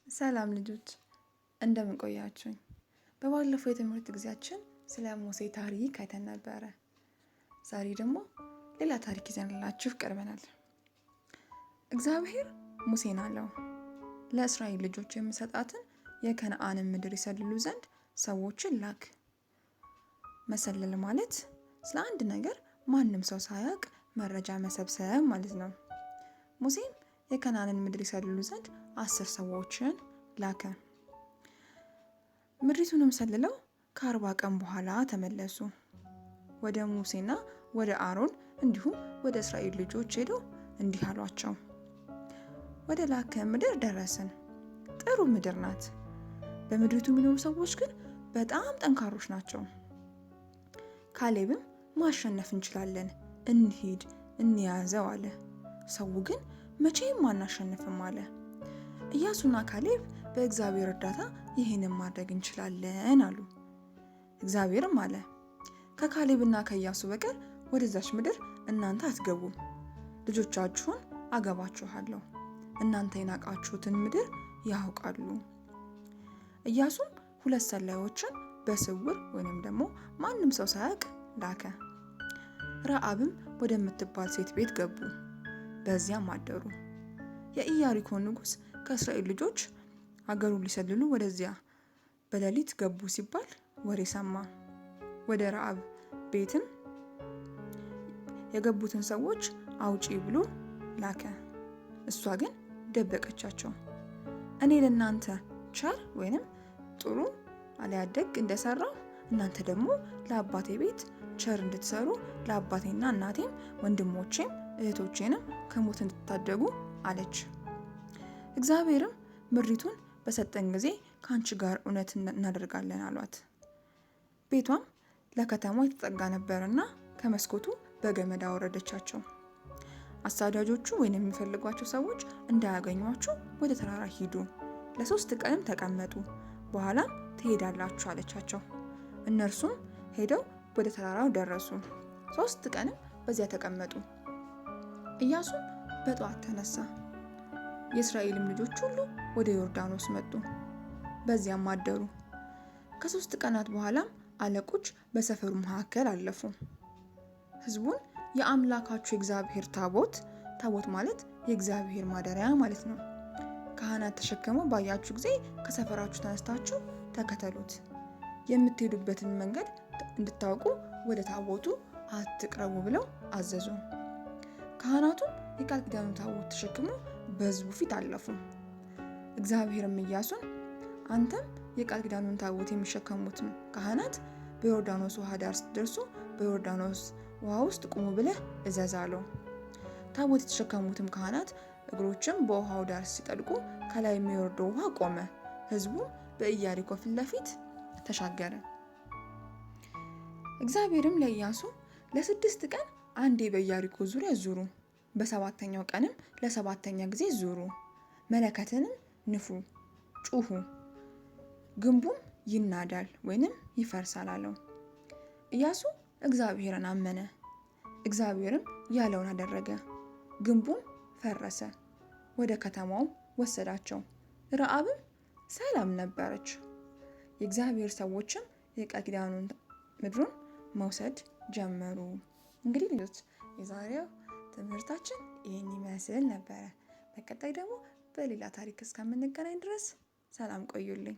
ሰላም ልጆች እንደምን ቆያችሁኝ? በባለፈው የትምህርት ጊዜያችን ስለ ሙሴ ታሪክ አይተን ነበረ። ዛሬ ደግሞ ሌላ ታሪክ ይዘንላችሁ ቀርበናል። እግዚአብሔር ሙሴን አለው፣ ለእስራኤል ልጆች የምሰጣትን የከነዓንን ምድር ይሰልሉ ዘንድ ሰዎችን ላክ። መሰለል ማለት ስለ አንድ ነገር ማንም ሰው ሳያውቅ መረጃ መሰብሰብ ማለት ነው። ሙሴም የከነዓንን ምድር ይሰልሉ ዘንድ 10 ሰዎችን ላከ። ምድሪቱንም ሰልለው ከ40 ቀን በኋላ ተመለሱ። ወደ ሙሴና ወደ አሮን እንዲሁም ወደ እስራኤል ልጆች ሄደው እንዲህ አሏቸው፣ ወደ ላከ ምድር ደረስን። ጥሩ ምድር ናት። በምድሪቱ የሚኖሩ ሰዎች ግን በጣም ጠንካሮች ናቸው። ካሌብም ማሸነፍ እንችላለን፣ እንሂድ እንያዘው አለ። ሰው ግን መቼም አናሸንፍም አለ። ኢያሱና ካሌብ በእግዚአብሔር እርዳታ ይህንን ማድረግ እንችላለን አሉ። እግዚአብሔርም አለ፣ ከካሌብና ከኢያሱ በቀር ወደዛች ምድር እናንተ አትገቡም። ልጆቻችሁን አገባችኋለሁ፣ እናንተ የናቃችሁትን ምድር ያውቃሉ። ኢያሱም 2 ሰላዮችን በስውር ወይንም ደግሞ ማንም ሰው ሳያውቅ ላከ። ረአብም ወደምትባል ሴት ቤት ገቡ፣ በዚያም አደሩ። የኢያሪኮ ንጉሥ ከእስራኤል ልጆች አገሩን ሊሰልሉ ወደዚያ በሌሊት ገቡ ሲባል ወሬ ሰማ። ወደ ረአብ ቤትም የገቡትን ሰዎች አውጪ ብሎ ላከ። እሷ ግን ደበቀቻቸው። እኔ ለእናንተ ቸር ወይንም ጥሩ አልያ ደግ እንደሰራው እናንተ ደግሞ ለአባቴ ቤት ቸር እንድትሰሩ ለአባቴና እናቴም ወንድሞቼም እህቶቼንም ከሞት እንድትታደጉ አለች። እግዚአብሔርም ምድሪቱን በሰጠን ጊዜ ከአንቺ ጋር እውነት እናደርጋለን አሏት። ቤቷም ለከተማው የተጠጋ ነበርና ከመስኮቱ በገመድ አወረደቻቸው። አሳዳጆቹ ወይንም የሚፈልጓቸው ሰዎች እንዳያገኟችሁ ወደ ተራራ ሂዱ፣ ለ3 ቀንም ተቀመጡ፣ በኋላም ትሄዳላችሁ አለቻቸው። እነርሱም ሄደው ወደ ተራራው ደረሱ። 3 ቀንም በዚያ ተቀመጡ። ኢያሱም በጠዋት ተነሳ። የእስራኤልም ልጆች ሁሉ ወደ ዮርዳኖስ መጡ፣ በዚያም አደሩ። ከ3 ቀናት በኋላም አለቆች በሰፈሩ መካከል አለፉ። ሕዝቡን የአምላካችሁ የእግዚአብሔር ታቦት ማለት የእግዚአብሔር ማደሪያ ማለት ነው፣ ካህናት ተሸክመው ባያችሁ ጊዜ ከሰፈራችሁ ተነስታችሁ ተከተሉት፣ የምትሄዱበትን መንገድ እንድታውቁ ወደ ታቦቱ አትቅረቡ ብለው አዘዙ። ካህናቱም የቃል ኪዳኑን ታቦት ተሸክመው በሕዝቡ ፊት አለፉ። እግዚአብሔርም ኢያሱን አንተም የቃል ኪዳኑን ታቦት የሚሸከሙትን ካህናት በዮርዳኖስ ውሃ ዳር ስትደርሱ በዮርዳኖስ ውሃ ውስጥ ቁሙ ብለህ እዘዝ አለው። ታቦት የተሸከሙትም ካህናት እግሮችም በውሃው ዳር ሲጠልቁ ከላይ የሚወርደው ውሃ ቆመ። ሕዝቡ በኢያሪኮ ፊት ለፊት ተሻገረ። እግዚአብሔርም ለኢያሱ ለ6 ቀን አንዴ በኢያሪኮ ዙሪያ ዙሩ፣ በ7ኛው ቀንም ለ7ኛ ጊዜ ዙሩ፣ መለከትንም ንፉ፣ ጩሁ፣ ግንቡም ይናዳል ወይንም ይፈርሳል አለው። ኢያሱ እግዚአብሔርን አመነ፣ እግዚአብሔርም ያለውን አደረገ። ግንቡም ፈረሰ፣ ወደ ከተማውም ወሰዳቸው። ረአብም ሰላም ነበረች። የእግዚአብሔር ሰዎችም የቃል ኪዳኑን ምድሩን መውሰድ ጀመሩ። እንግዲህ ልጆች የዛሬው ትምህርታችን ይህን ይመስል ነበረ። በቀጣይ ደግሞ በሌላ ታሪክ እስከምንገናኝ ድረስ ሰላም ቆዩልኝ።